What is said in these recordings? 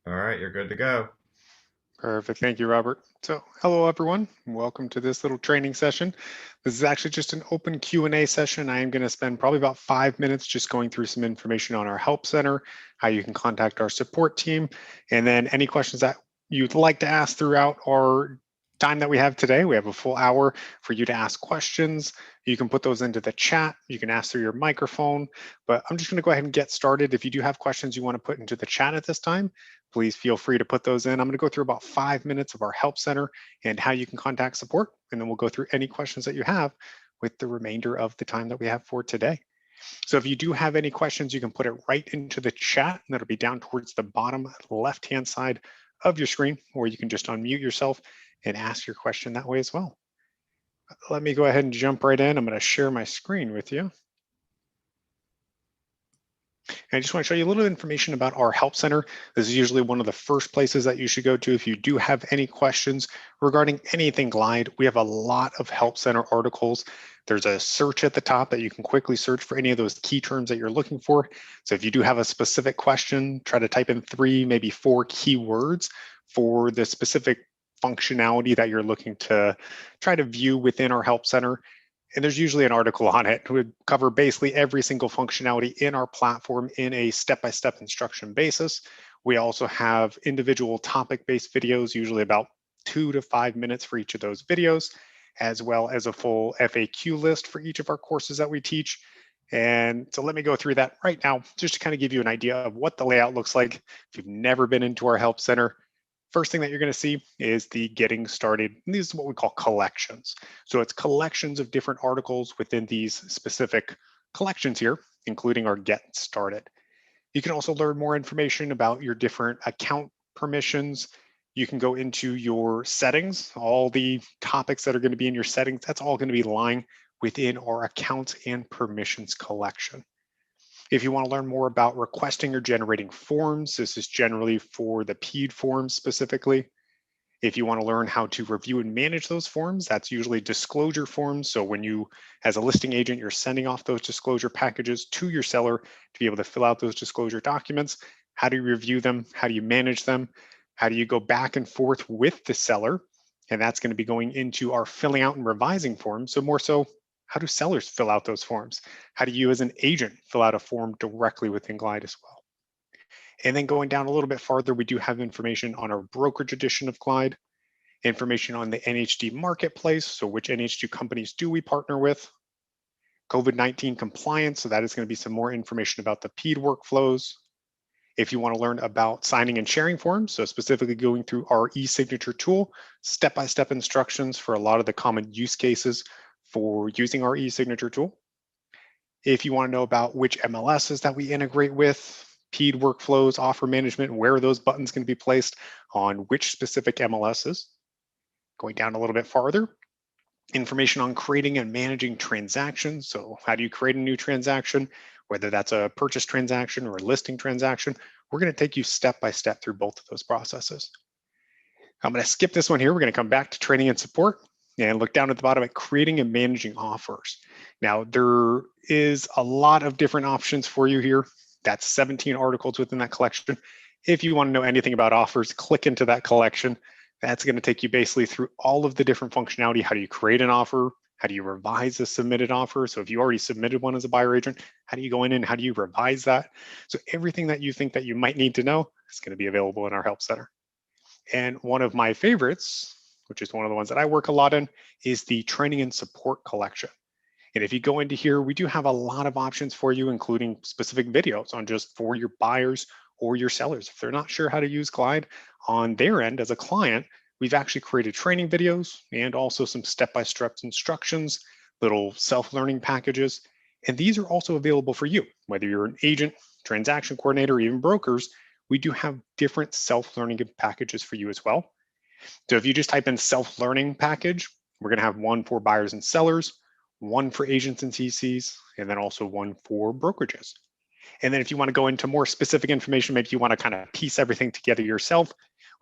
All right, you're good to go. Perfect. Thank you, Robert. So, hello everyone. Welcome to this little training session. This is actually just an open Q&A session. I am going to spend probably about 5 minutes just going through some information on our help center, how you can contact our support team, and then any questions that you'd like to ask throughout our time that we have today. We have a full hour for you to ask questions. You can put those into the chat. You can ask through your microphone, but I'm just going to go ahead and get started. If you do have questions you want to put into the chat at this time, please feel free to put those in. I'm going to go through about 5 minutes of our help center and how you can contact support, and then we'll go through any questions that you have with the remainder of the time that we have for today. So if you do have any questions, you can put it right into the chat, and that'll be down towards the bottom left-hand side of your screen, or you can just unmute yourself and ask your question that way as well. Let me go ahead and jump right in. I'm going to share my screen with you. And I just want to show you a little information about our help center. This is usually one of the first places that you should go to if you do have any questions regarding anything Glide. We have a lot of help center articles. There's a search at the top that you can quickly search for any of those key terms that you're looking for. So if you do have a specific question, try to type in 3, maybe 4 keywords for the specific functionality that you're looking to try to view within our help center. And there's usually an article on it. We cover basically every single functionality in our platform in a step-by-step instruction basis. We also have individual topic-based videos, usually about 2 to 5 minutes for each of those videos, as well as a full FAQ list for each of our courses that we teach. And so let me go through that right now, just to kind of give you an idea of what the layout looks like. If you've never been into our help center, first thing that you're going to see is the getting started. And these are what we call collections. So it's collections of different articles within these specific collections here, including our get started. You can also learn more information about your different account permissions. You can go into your settings, all the topics that are going to be in your settings, that's all going to be lying within our accounts and permissions collection. If you want to learn more about requesting or generating forms, this is generally for the PED forms specifically. If you want to learn how to review and manage those forms, that's usually disclosure forms. So when you, as a listing agent, you're sending off those disclosure packages to your seller to be able to fill out those disclosure documents. How do you review them? How do you manage them? How do you go back and forth with the seller? And that's going to be going into our filling out and revising forms. So more so, how do sellers fill out those forms? How do you as an agent fill out a form directly within Glide as well? And then going down a little bit farther, we do have information on our brokerage edition of Glide, information on the NHD marketplace. So which NHD companies do we partner with? COVID-19 compliance. So that is going to be some more information about the PED workflows. If you want to learn about signing and sharing forms, so specifically going through our e-signature tool, step-by-step instructions for a lot of the common use cases for using our e-signature tool. If you want to know about which MLSs that we integrate with, PED workflows, offer management, where are those buttons going to be placed on which specific MLSs. Going down a little bit farther, information on creating and managing transactions. So how do you create a new transaction, whether that's a purchase transaction or a listing transaction? We're going to take you step by step through both of those processes. I'm going to skip this one here. We're going to come back to training and support and look down at the bottom at creating and managing offers. Now, there is a lot of different options for you here. That's 17 articles within that collection. If you want to know anything about offers, click into that collection. That's going to take you basically through all of the different functionality. How do you create an offer? How do you revise a submitted offer? So if you already submitted one as a buyer agent, how do you go in and how do you revise that? So everything that you think that you might need to know is going to be available in our help center. And one of my favorites, which is one of the ones that I work a lot in, is the training and support collection. And if you go into here, we do have a lot of options for you, including specific videos on just for your buyers or your sellers. If they're not sure how to use Glide on their end as a client, we've actually created training videos and also some step-by-step instructions, little self-learning packages. And these are also available for you, whether you're an agent, transaction coordinator, or even brokers. We do have different self-learning packages for you as well. So if you just type in self-learning package, we're going to have one for buyers and sellers, one for agents and CCs, and then also one for brokerages. And then if you want to go into more specific information, maybe you want to kind of piece everything together yourself,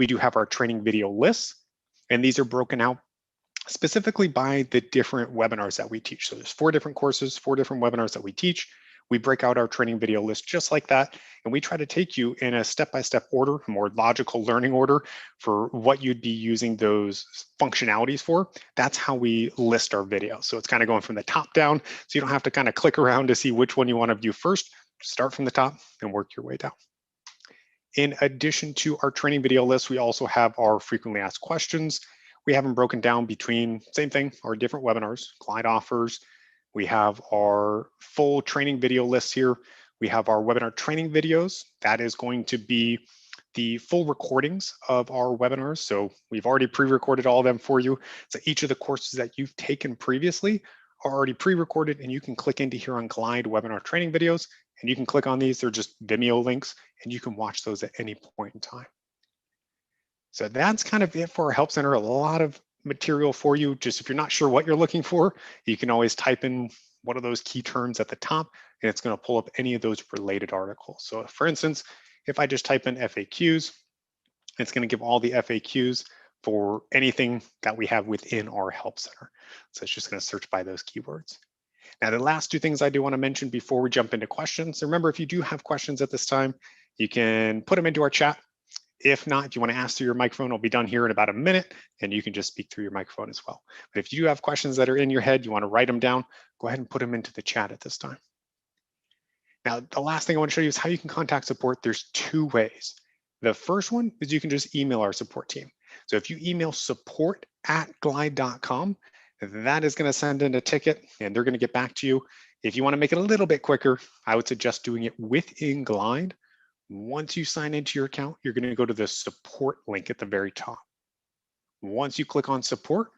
we do have our training video lists, and these are broken out specifically by the different webinars that we teach. So there's 4 different courses, 4 different webinars that we teach. We break out our training video list just like that, and we try to take you in a step-by-step order, a more logical learning order for what you'd be using those functionalities for. That's how we list our videos. So it's kind of going from the top down, so you don't have to kind of click around to see which one you want to view first. Start from the top and work your way down. In addition to our training video list, we also have our frequently asked questions. We have them broken down between, same thing, our different webinars, Glide offers. We have our full training video list here. We have our webinar training videos. That is going to be the full recordings of our webinars. So we've already pre-recorded all of them for you. So each of the courses that you've taken previously are already pre-recorded, and you can click into here on Glide webinar training videos, and you can click on these. They're just Vimeo links, and you can watch those at any point in time. So that's kind of it for our Help Center. A lot of material for you. Just if you're not sure what you're looking for, you can always type in one of those key terms at the top, and it's going to pull up any of those related articles. So for instance, if I just type in FAQs, it's going to give all the FAQs for anything that we have within our Help Center. So it's just going to search by those keywords. Now, the last two things I do want to mention before we jump into questions. Remember, if you do have questions at this time, you can put them into our chat. If not, if you want to ask through your microphone, it'll be done here in about a minute, and you can just speak through your microphone as well. But if you do have questions that are in your head, you want to write them down, go ahead and put them into the chat at this time. Now, the last thing I want to show you is how you can contact support. There's two ways. The first one is you can just email our support team. So if you email support@glide.com, that is going to send in a ticket, and they're going to get back to you. If you want to make it a little bit quicker, I would suggest doing it within Glide. Once you sign into your account, you're going to go to the support link at the very top. Once you click on support,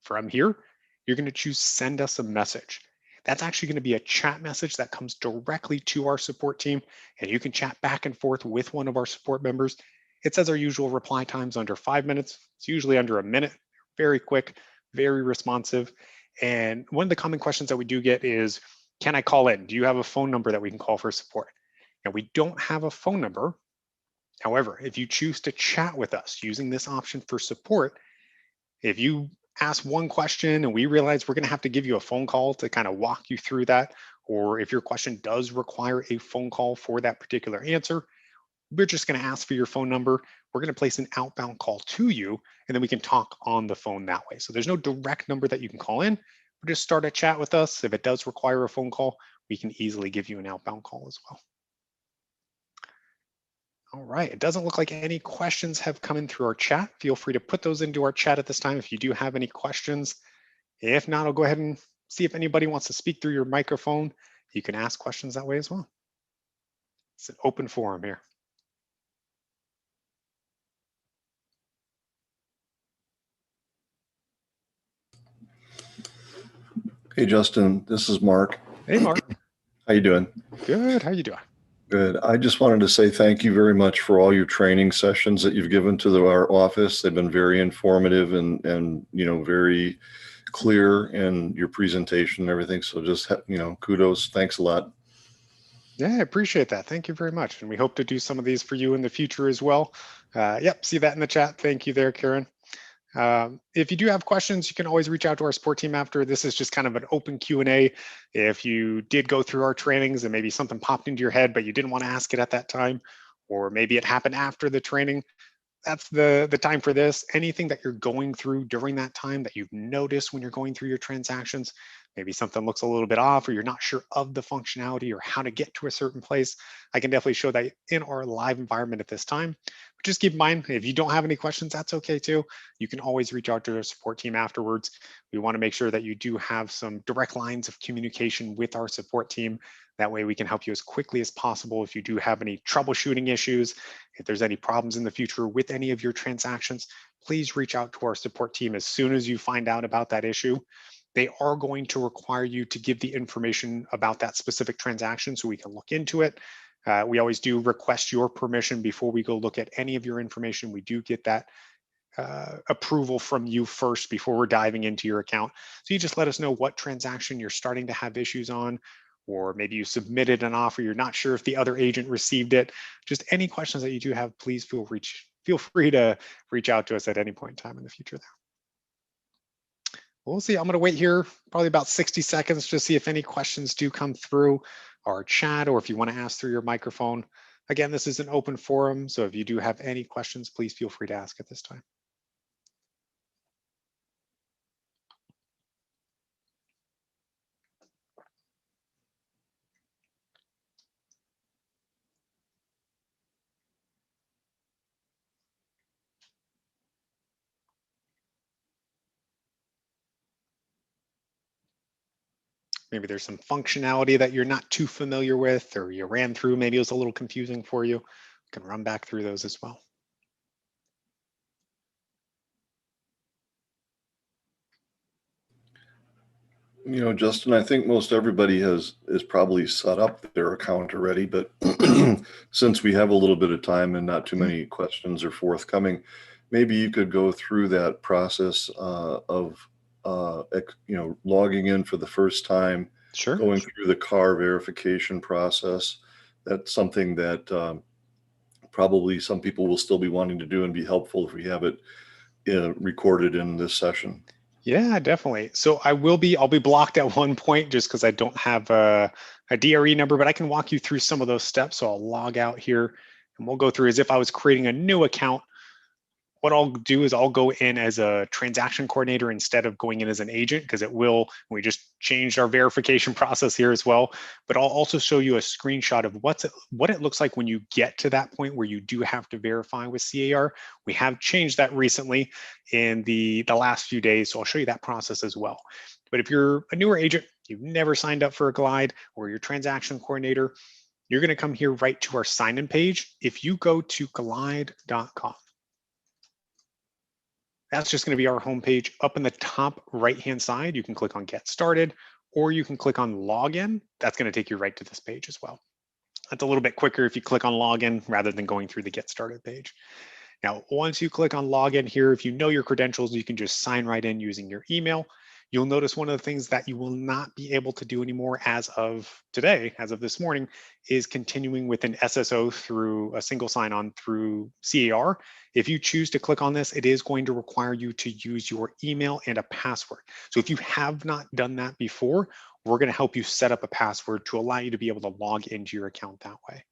from here, you're going to choose send us a message. That's actually going to be a chat message that comes directly to our support team, and you can chat back and forth with one of our support members. It says our usual reply time's under 5 minutes. It's usually under a minute, very quick, very responsive. And one of the common questions that we do get is, can I call in? Do you have a phone number that we can call for support? And we don't have a phone number. However, if you choose to chat with us using this option for support, if you ask one question and we realize we're going to have to give you a phone call to kind of walk you through that, or if your question does require a phone call for that particular answer, we're just going to ask for your phone number. We're going to place an outbound call to you, and then we can talk on the phone that way. So there's no direct number that you can call in, but just start a chat with us. If it does require a phone call, we can easily give you an outbound call as well. All right, it doesn't look like any questions have come in through our chat. Feel free to put those into our chat at this time if you do have any questions. If not, I'll go ahead and see if anybody wants to speak through your microphone. You can ask questions that way as well. It's an open forum here. Hey, Justin, this is Mark. Hey, Mark. How you doing? Good, how you doing? Good. I just wanted to say thank you very much for all your training sessions that you've given to our office. They've been very informative and very clear in your presentation and everything. So just, kudos. Thanks a lot. Yeah, I appreciate that. Thank you very much. And we hope to do some of these for you in the future as well. Yep, see that in the chat. Thank you there, Karen. If you do have questions, you can always reach out to our support team after. This is just kind of an open Q&A. If you did go through our trainings and maybe something popped into your head, but you didn't want to ask it at that time, or maybe it happened after the training, that's the time for this. Anything that you're going through during that time that you've noticed when you're going through your transactions, maybe something looks a little bit off, or you're not sure of the functionality or how to get to a certain place, I can definitely show that in our live environment at this time. But just keep in mind, if you don't have any questions, that's okay too. You can always reach out to the support team afterwards. We want to make sure that you do have some direct lines of communication with our support team. That way we can help you as quickly as possible if you do have any troubleshooting issues. If there's any problems in the future with any of your transactions, please reach out to our support team as soon as you find out about that issue. They are going to require you to give the information about that specific transaction so we can look into it. We always do request your permission before we go look at any of your information. We do get that approval from you first before we're diving into your account. So you just let us know what transaction you're starting to have issues on, or maybe you submitted an offer, you're not sure if the other agent received it. Just any questions that you do have, please feel free to reach out to us at any point in time in the future there. We'll see. I'm going to wait here probably about 60 seconds to see if any questions do come through our chat or if you want to ask through your microphone. Again, this is an open forum, so if you do have any questions, please feel free to ask at this time. Maybe there's some functionality that you're not too familiar with or you ran through, maybe it was a little confusing for you. You can run back through those as well. You know, Justin, I think most everybody is probably set up their account already, but since we have a little bit of time and not too many questions are forthcoming, maybe you could go through that process of logging in for the first time, Sure. going through the CAR verification process. That's something that probably some people will still be wanting to do and be helpful if we have it recorded in this session. Yeah, definitely. So I'll be blocked at one point just because I don't have a DRE number, but I can walk you through some of those steps. So I'll log out here and we'll go through as if I was creating a new account. What I'll do is I'll go in as a transaction coordinator instead of going in as an agent because we just changed our verification process here as well. But I'll also show you a screenshot of what it looks like when you get to that point where you do have to verify with CAR. We have changed that recently in the last few days. So I'll show you that process as well. But if you're a newer agent, you've never signed up for a Glide or your transaction coordinator, you're going to come here right to our sign-in page. If you go to glide.com, that's just going to be our homepage. Up in the top right-hand side, you can click on Get Started, or you can click on Login. That's going to take you right to this page as well. That's a little bit quicker if you click on Login rather than going through the Get Started page. Now, once you click on Login here, if you know your credentials, you can just sign right in using your email. You'll notice one of the things that you will not be able to do anymore as of today, as of this morning, is continuing with an SSO through a single sign-on through CAR. If you choose to click on this, it is going to require you to use your email and a password. So if you have not done that before, we're going to help you set up a password to allow you to be able to log into your account that way.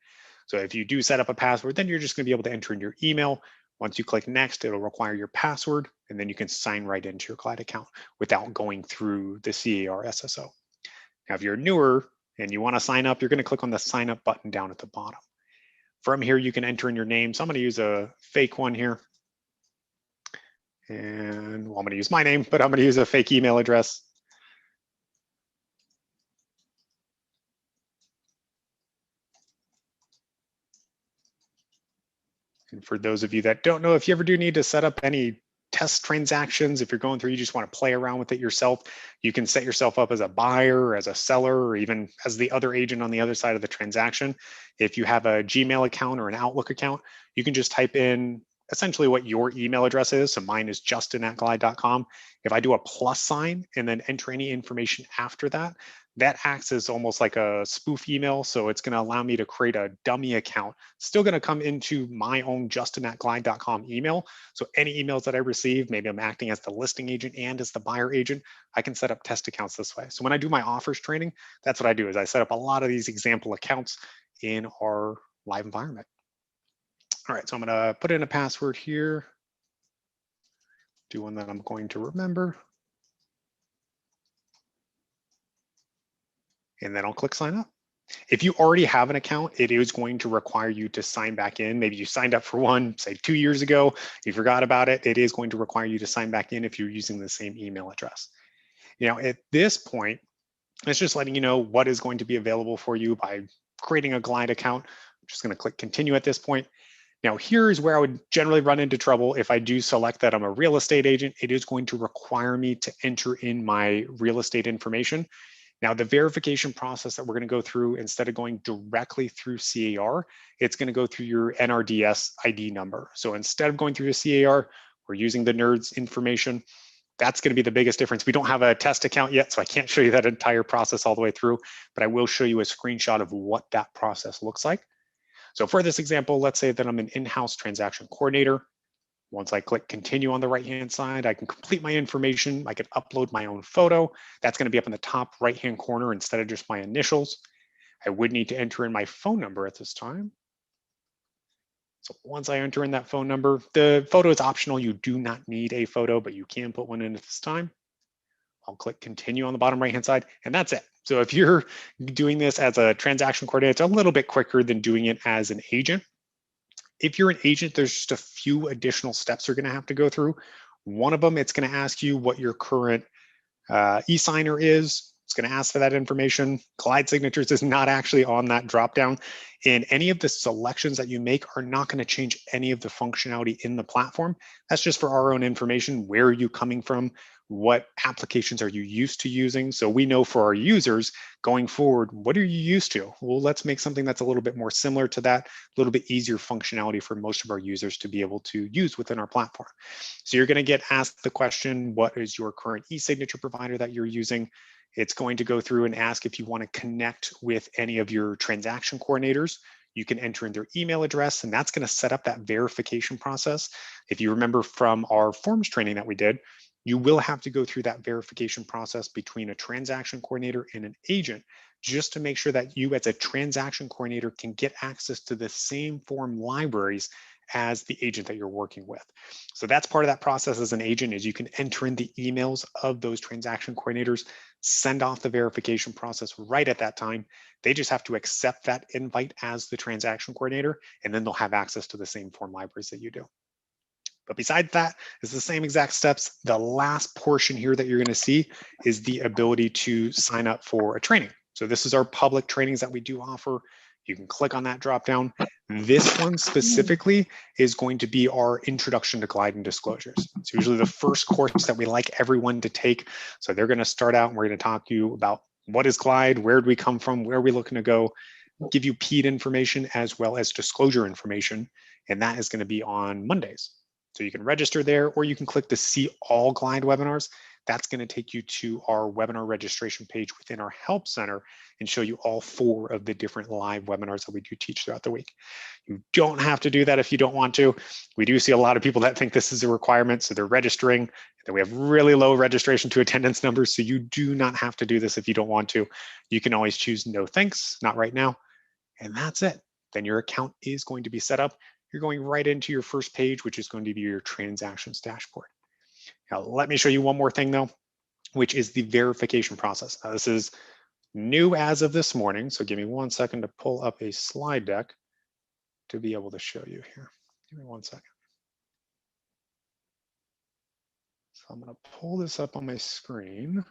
So if you do set up a password, then you're just going to be able to enter in your email. Once you click next, it'll require your password, and then you can sign right into your Glide account without going through the CAR SSO. Now, if you're newer and you want to sign up, you're going to click on the sign up button down at the bottom. From here, you can enter in your name. So I'm going to use a fake one here. And well, I'm going to use my name, but I'm going to use a fake email address. And for those of you that don't know, if you ever do need to set up any test transactions, if you're going through, you just want to play around with it yourself, you can set yourself up as a buyer or as a seller or even as the other agent on the other side of the transaction. If you have a Gmail account or an Outlook account, you can just type in essentially what your email address is. So mine is justin@glide.com. If I do a plus sign and then enter any information after that, that acts as almost like a spoof email. So it's going to allow me to create a dummy account, still going to come into my own justin@glide.com email. So any emails that I receive, maybe I'm acting as the listing agent and as the buyer agent, I can set up test accounts this way. So when I do my offers training, that's what I do is I set up a lot of these example accounts in our live environment. All right, so I'm going to put in a password here. Do one that I'm going to remember. And then I'll click sign up. If you already have an account, it is going to require you to sign back in. Maybe you signed up for one, say 2 years ago, you forgot about it. It is going to require you to sign back in if you're using the same email address. You know, at this point, it's just letting you know what is going to be available for you by creating a Glide account. I'm just going to click continue at this point. Now, here's where I would generally run into trouble. If I do select that I'm a real estate agent, it is going to require me to enter in my real estate information. Now, the verification process that we're going to go through, instead of going directly through CAR, it's going to go through your NRDS ID number. So instead of going through a CAR, we're using the NERDS information. That's going to be the biggest difference. We don't have a test account yet, so I can't show you that entire process all the way through, but I will show you a screenshot of what that process looks like. So for this example, let's say that I'm an in-house transaction coordinator. Once I click continue on the right-hand side, I can complete my information. I can upload my own photo. That's going to be up in the top right-hand corner instead of just my initials. I would need to enter in my phone number at this time. So once I enter in that phone number, the photo is optional. You do not need a photo, but you can put one in at this time. I'll click continue on the bottom right-hand side, and that's it. So if you're doing this as a transaction coordinator, it's a little bit quicker than doing it as an agent. If you're an agent, there's just a few additional steps you're going to have to go through. One of them, it's going to ask you what your current e-signer is. It's going to ask for that information. Glide Signatures is not actually on that dropdown, and any of the selections that you make are not going to change any of the functionality in the platform. That's just for our own information. Where are you coming from? What applications are you used to using? So we know for our users going forward, what are you used to? Well, let's make something that's a little bit more similar to that, a little bit easier functionality for most of our users to be able to use within our platform. So you're going to get asked the question, what is your current e-signature provider that you're using? It's going to go through and ask if you want to connect with any of your transaction coordinators. You can enter in their email address, and that's going to set up that verification process. If you remember from our forms training that we did, you will have to go through that verification process between a transaction coordinator and an agent, just to make sure that you as a transaction coordinator can get access to the same form libraries as the agent that you're working with. So that's part of that process as an agent, is you can enter in the emails of those transaction coordinators, send off the verification process right at that time. They just have to accept that invite as the transaction coordinator, and then they'll have access to the same form libraries that you do. But besides that, it's the same exact steps. The last portion here that you're going to see is the ability to sign up for a training. So this is our public trainings that we do offer. You can click on that drop down. This one specifically is going to be our introduction to Glide and disclosures. It's usually the first course that we like everyone to take. So they're going to start out and we're going to talk to you about what is Glide, where do we come from, where are we looking to go, give you PEAD information as well as disclosure information. And that is going to be on Mondays. So you can register there, or you can click the See All Glide webinars. That's going to take you to our webinar registration page within our Help Center and show you all 4 of the different live webinars that we do teach throughout the week. You don't have to do that if you don't want to. We do see a lot of people that think this is a requirement, so they're registering. And we have really low registration to attendance numbers, so you do not have to do this if you don't want to. You can always choose no thanks, not right now, and that's it. Then your account is going to be set up. You're going right into your first page, which is going to be your transactions dashboard. Now, let me show you one more thing though, which is the verification process. Now, this is new as of this morning. So give me 1 second to pull up a slide deck to be able to show you here. Give me 1 second. So I'm going to pull this up on my screen.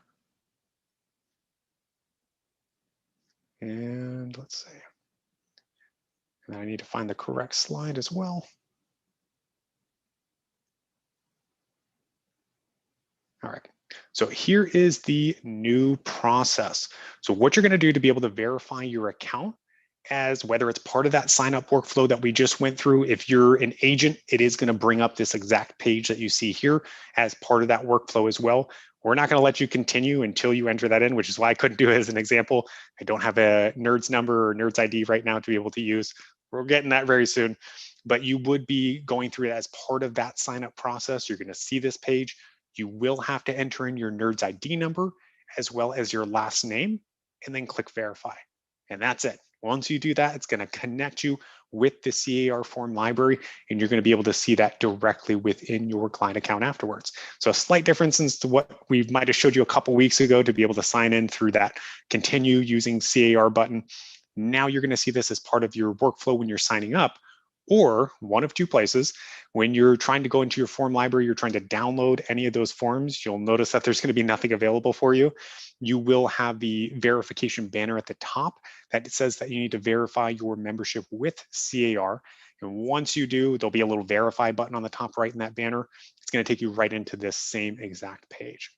And let's see. And I need to find the correct slide as well. All right, so here is the new process. So what you're going to do to be able to verify your account, as whether it's part of that sign up workflow that we just went through, if you're an agent, it is going to bring up this exact page that you see here as part of that workflow as well. We're not going to let you continue until you enter that in, which is why I couldn't do it as an example. I don't have a NERDS number or NERDS ID right now to be able to use. We're getting that very soon, but you would be going through it as part of that sign up process. You're going to see this page. You will have to enter in your NERDS ID number as well as your last name, and then click verify. And that's it. Once you do that, it's going to connect you with the CAR form library, and you're going to be able to see that directly within your Glide account afterwards. So a slight difference to what we might have showed you a couple weeks ago to be able to sign in through that continue using CAR button. Now you're going to see this as part of your workflow when you're signing up, or one of 2 places. When you're trying to go into your form library, you're trying to download any of those forms, you'll notice that there's going to be nothing available for you. You will have the verification banner at the top that says that you need to verify your membership with CAR. And once you do, there'll be a little verify button on the top right in that banner. It's going to take you right into this same exact page.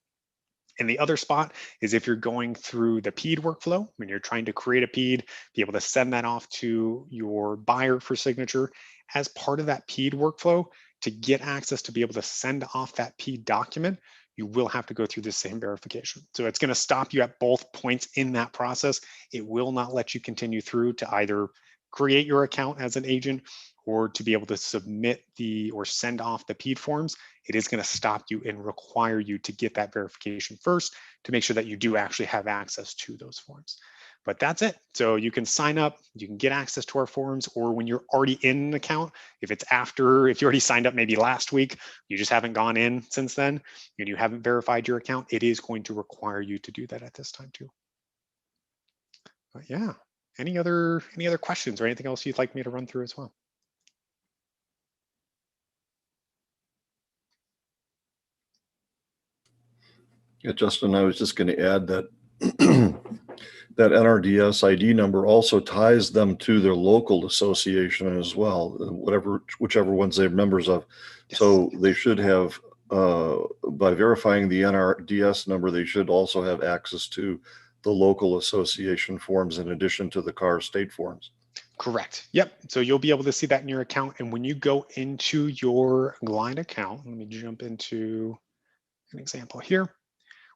And the other spot is if you're going through the PEAD workflow, when you're trying to create a PEAD, be able to send that off to your buyer for signature. As part of that PEAD workflow, to get access to be able to send off that PEAD document, you will have to go through the same verification. So it's going to stop you at both points in that process. It will not let you continue through to either create your account as an agent or to be able to submit or send off the PED forms, it is going to stop you and require you to get that verification first to make sure that you do actually have access to those forms. But that's it. So you can sign up, you can get access to our forms, or when you're already in an account, if you already signed up maybe last week, you just haven't gone in since then, and you haven't verified your account, it is going to require you to do that at this time too. But yeah, any other questions or anything else you'd like me to run through as well? Yeah, Justin, I was just going to add that that NRDS ID number also ties them to their local association as well, whichever ones they're members of. Yes. So they should have, by verifying the NRDS number, they should also have access to the local association forms in addition to the CAR state forms. Correct. Yep. So you'll be able to see that in your account. And when you go into your Glide account, let me jump into an example here.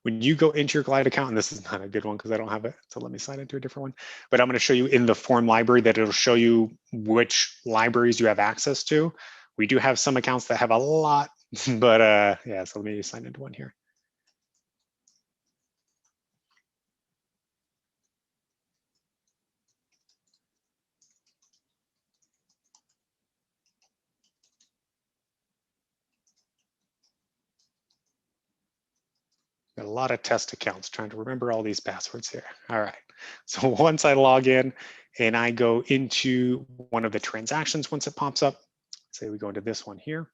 When you go into your Glide account, and this is not a good one because I don't have it, so let me sign into a different one. But I'm going to show you in the form library that it'll show you which libraries you have access to. We do have some accounts that have a lot, but yeah, so let me sign into one here. Got a lot of test accounts, trying to remember all these passwords here. All right, so once I log in and I go into one of the transactions, once it pops up, say we go into this one here,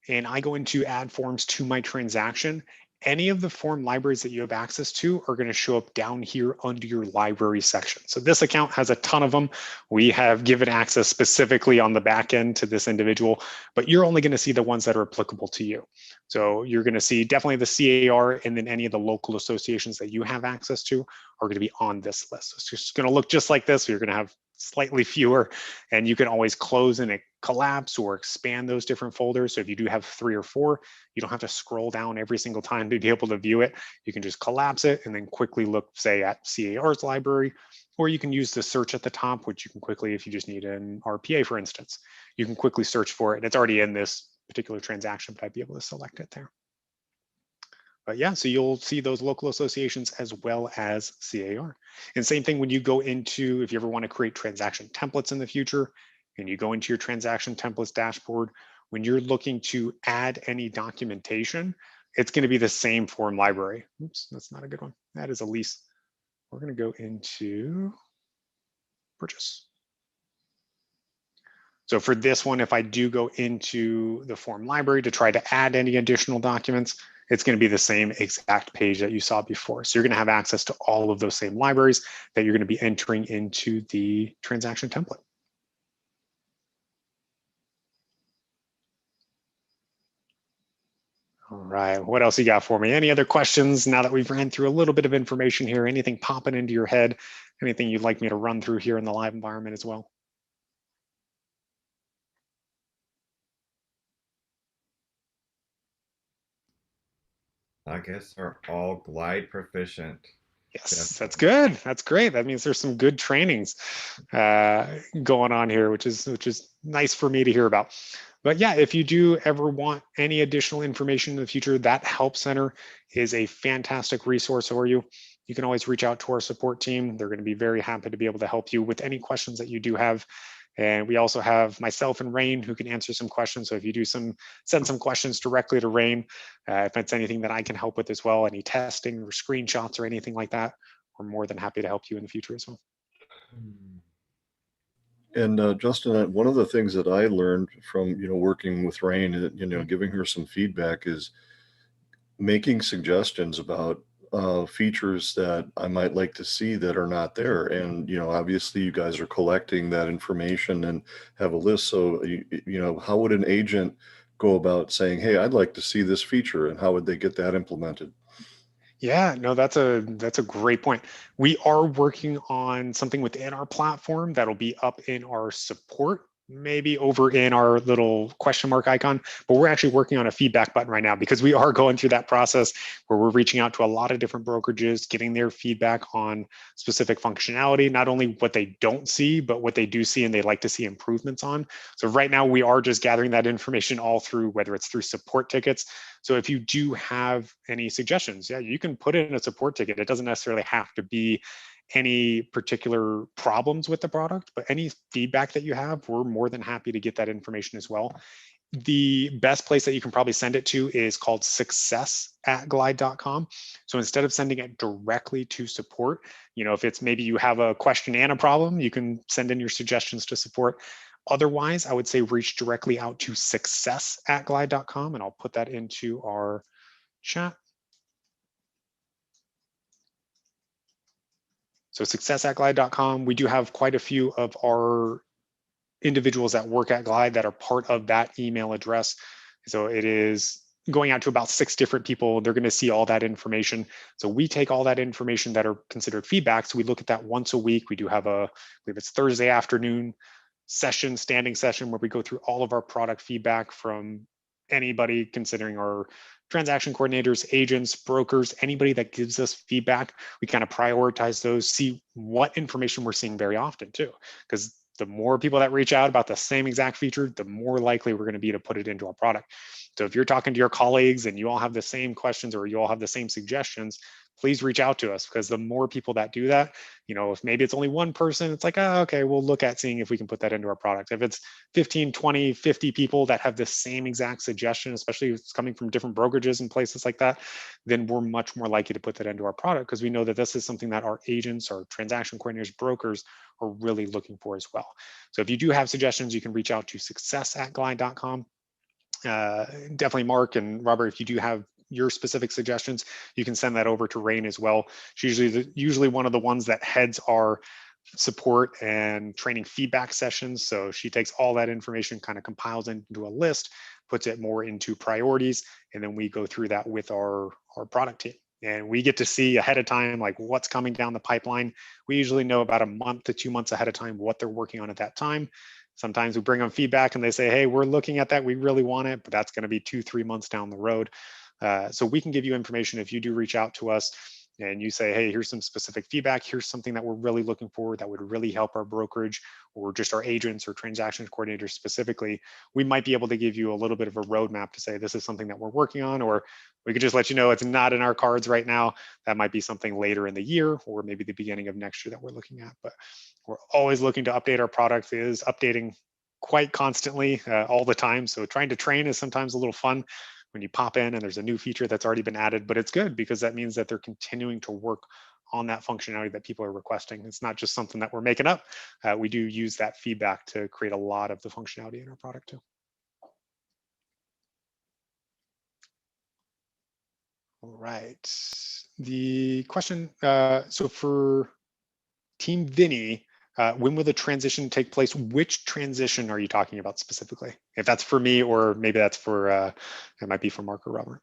and I go into add forms to my transaction, any of the form libraries that you have access to are going to show up down here under your library section. So this account has a ton of them. We have given access specifically on the back end to this individual, but you're only going to see the ones that are applicable to you. So you're going to see definitely the CAR, and then any of the local associations that you have access to are going to be on this list. So it's just going to look just like this. So you're going to have slightly fewer, and you can always close and collapse or expand those different folders. So if you do have 3 or 4, you don't have to scroll down every single time to be able to view it. You can just collapse it and then quickly look, say, at CAR's library, or you can use the search at the top, which you can quickly, if you just need an RPA, for instance, you can quickly search for it. And it's already in this particular transaction, but I'd be able to select it there. But yeah, so you'll see those local associations as well as CAR. And same thing when you go into, if you ever want to create transaction templates in the future, and you go into your transaction templates dashboard, when you're looking to add any documentation, it's going to be the same form library. Oops, that's not a good one. That is a lease. We're going to go into purchase. So for this one, if I do go into the form library to try to add any additional documents, it's going to be the same exact page that you saw before. So you're going to have access to all of those same libraries that you're going to be entering into the transaction template. All right, what else you got for me? Any other questions now that we've ran through a little bit of information here? Anything popping into your head? Anything you'd like me to run through here in the live environment as well? I guess are all Glide proficient. Yes, that's good. That's great. That means there's some good trainings going on here, which is nice for me to hear about. But yeah, if you do ever want any additional information in the future, that Help Center is a fantastic resource for you. You can always reach out to our support team. They're going to be very happy to be able to help you with any questions that you do have. And we also have myself and Rain who can answer some questions. So if you do send some questions directly to Rain, if it's anything that I can help with as well, any testing or screenshots or anything like that, we're more than happy to help you in the future as well. And Justin, one of the things that I learned from, working with Rain, giving her some feedback is making suggestions about features that I might like to see that are not there. And, obviously you guys are collecting that information and have a list. So, how would an agent go about saying, hey, I'd like to see this feature, and how would they get that implemented? Yeah, no, that's a great point. We are working on something within our platform that'll be up in our support maybe over in our little question mark icon, but we're actually working on a feedback button right now because we are going through that process where we're reaching out to a lot of different brokerages, getting their feedback on specific functionality, not only what they don't see, but what they do see and they like to see improvements on. So right now we are just gathering that information all through, whether it's through support tickets. So if you do have any suggestions, yeah, you can put it in a support ticket. It doesn't necessarily have to be any particular problems with the product, but any feedback that you have, we're more than happy to get that information as well. The best place that you can probably send it to is called success@glide.com. So instead of sending it directly to support, if it's maybe you have a question and a problem, you can send in your suggestions to support. Otherwise, I would say reach directly out to success@glide.com, and I'll put that into our chat. So success@glide.com, we do have quite a few of our individuals that work at Glide that are part of that email address. So it is going out to about 6 different people. They're going to see all that information. So we take all that information that are considered feedback. So we look at that once a week. We do have I believe it's Thursday afternoon standing session where we go through all of our product feedback from anybody considering our transaction coordinators, agents, brokers, anybody that gives us feedback. We kind of prioritize those, see what information we're seeing very often too, because the more people that reach out about the same exact feature, the more likely we're going to be to put it into our product. So if you're talking to your colleagues and you all have the same questions or you all have the same suggestions, please reach out to us, because the more people that do that, if maybe it's only one person, it's like, oh, okay, we'll look at seeing if we can put that into our product. If it's 15, 20, 50 people that have the same exact suggestion, especially if it's coming from different brokerages and places like that, then we're much more likely to put that into our product, because we know that this is something that our agents, our transaction coordinators, brokers are really looking for as well. So if you do have suggestions, you can reach out to success@glide.com. Definitely Mark and Robert, if you do have your specific suggestions, you can send that over to Rain as well. She's usually one of the ones that heads our support and training feedback sessions. So she takes all that information, kind of compiles into a list, puts it more into priorities, and then we go through that with our product team. And we get to see ahead of time, like what's coming down the pipeline. We usually know about a month to 2 months ahead of time what they're working on at that time. Sometimes we bring them feedback and they say, hey, we're looking at that. We really want it, but that's going to be 2-3 months down the road. So we can give you information if you do reach out to us and you say, hey, here's some specific feedback. Here's something that we're really looking for that would really help our brokerage or just our agents or transaction coordinators specifically. We might be able to give you a little bit of a roadmap to say, this is something that we're working on, or we could just let you know it's not in our cards right now. That might be something later in the year or maybe the beginning of next year that we're looking at. But we're always looking to update our product. It is updating quite constantly all the time. So trying to train is sometimes a little fun when you pop in and there's a new feature that's already been added, but it's good because that means that they're continuing to work on that functionality that people are requesting. It's not just something that we're making up. We do use that feedback to create a lot of the functionality in our product too. All right. The question, so for Team Vinny, when will the transition take place? Which transition are you talking about specifically? If that's for me, or maybe that's for, it might be for Mark or Robert.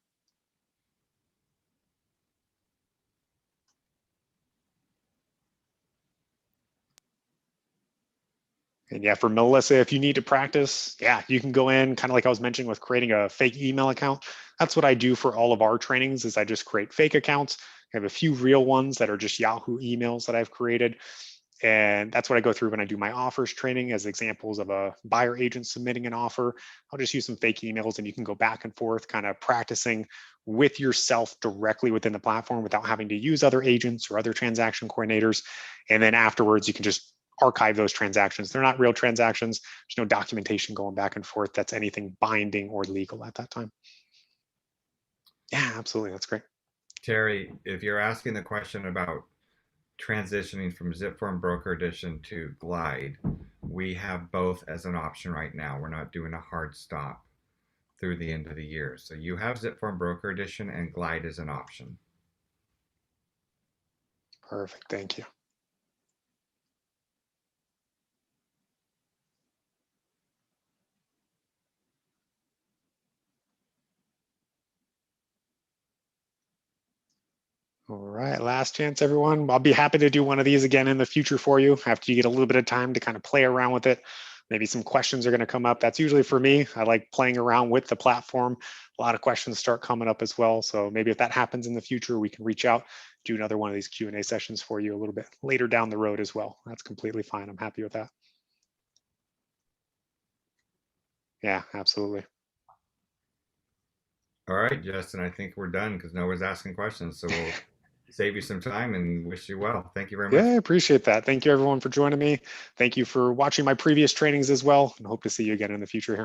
And yeah, for Melissa, if you need to practice, yeah, you can go in kind of like I was mentioning with creating a fake email account. That's what I do for all of our trainings is I just create fake accounts. I have a few real ones that are just Yahoo emails that I've created. And that's what I go through when I do my offers training as examples of a buyer agent submitting an offer. I'll just use some fake emails and you can go back and forth kind of practicing with yourself directly within the platform without having to use other agents or other transaction coordinators. And then afterwards, you can just archive those transactions. They're not real transactions. There's no documentation going back and forth that's anything binding or legal at that time. Yeah, absolutely. That's great. Terry, if you're asking the question about transitioning from ZipForm Broker Edition to Glide, we have both as an option right now. We're not doing a hard stop through the end of the year. So you have ZipForm Broker Edition and Glide is an option. Perfect. Thank you. All right, last chance, everyone. I'll be happy to do one of these again in the future for you after you get a little bit of time to kind of play around with it. maybe some questions are going to come up. That's usually for me. I like playing around with the platform. A lot of questions start coming up as well. So maybe if that happens in the future, we can reach out, do another one of these Q&A sessions for you a little bit later down the road as well. That's completely fine. I'm happy with that. Yeah, absolutely. All right, Justin, I think we're done because no one's asking questions. So we'll save you some time and wish you well. Thank you very much. Yeah, I appreciate that. Thank you everyone for joining me. Thank you for watching my previous trainings as well, and hope to see you again in the future here.